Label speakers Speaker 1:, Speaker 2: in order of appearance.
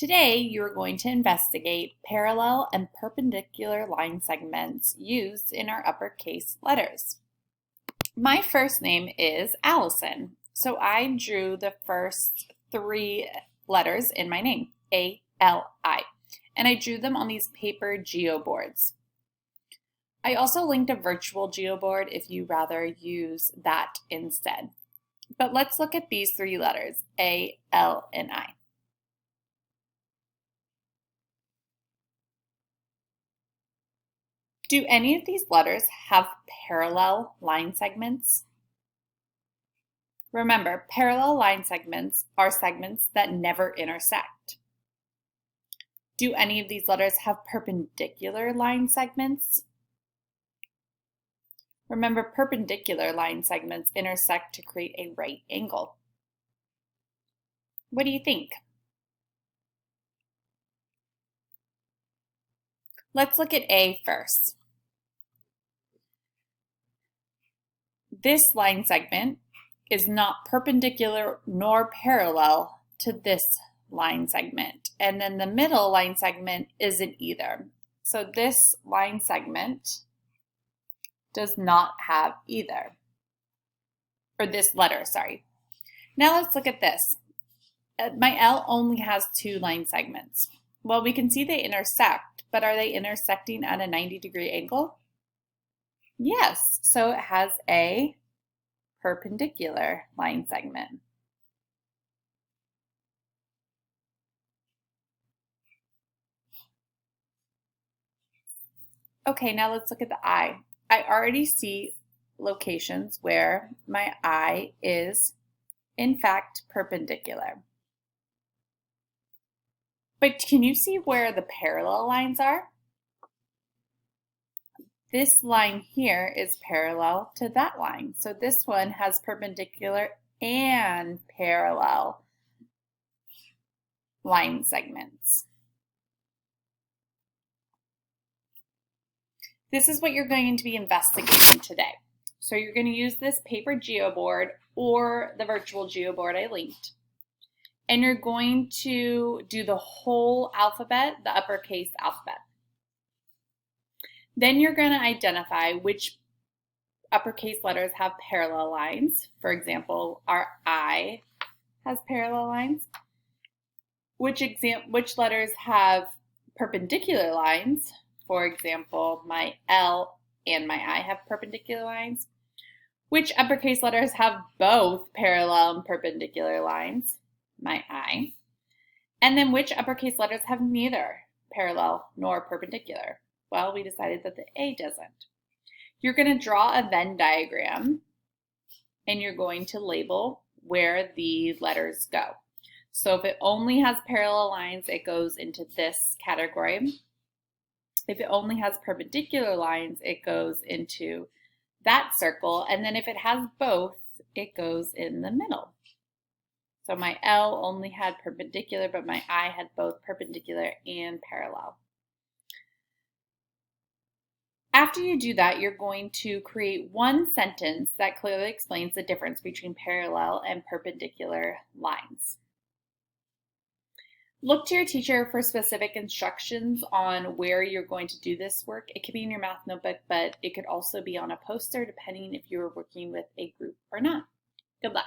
Speaker 1: Today, you are going to investigate parallel and perpendicular line segments used in our uppercase letters. My first name is Allison, so I drew the first three letters in my name, A-L-I, and I drew them on these paper geoboards. I also linked a virtual geoboard if you rather use that instead. But let's look at these three letters, A, L, and I. Do any of these letters have parallel line segments? Remember, parallel line segments are segments that never intersect. Do any of these letters have perpendicular line segments? Remember, perpendicular line segments intersect to create a right angle. What do you think? Let's look at A first. This line segment is not perpendicular nor parallel to this line segment. And then the middle line segment isn't either. So this line segment does not have either. Or this letter, sorry. Now let's look at this. My L only has two line segments. Well, we can see they intersect, but are they intersecting at a 90-degree angle? Yes, so it has a perpendicular line segment. Okay, now let's look at the I. I already see locations where my I is, in fact, perpendicular. But can you see where the parallel lines are? This line here is parallel to that line. So this one has perpendicular and parallel line segments. This is what you're going to be investigating today. So you're going to use this paper geoboard or the virtual geoboard I linked. And you're going to do the whole alphabet, the uppercase alphabet. Then you're going to identify which uppercase letters have parallel lines. For example, our I has parallel lines. Which letters have perpendicular lines? For example, my L and my I have perpendicular lines. Which uppercase letters have both parallel and perpendicular lines? My I. And then which uppercase letters have neither parallel nor perpendicular? Well, we decided that the A doesn't. You're going to draw a Venn diagram and you're going to label where the letters go. So if it only has parallel lines, it goes into this category. If it only has perpendicular lines, it goes into that circle. And then if it has both, it goes in the middle. So my L only had perpendicular, but my I had both perpendicular and parallel. After you do that, you're going to create one sentence that clearly explains the difference between parallel and perpendicular lines. Look to your teacher for specific instructions on where you're going to do this work. It could be in your math notebook, but it could also be on a poster depending if you're working with a group or not. Good luck.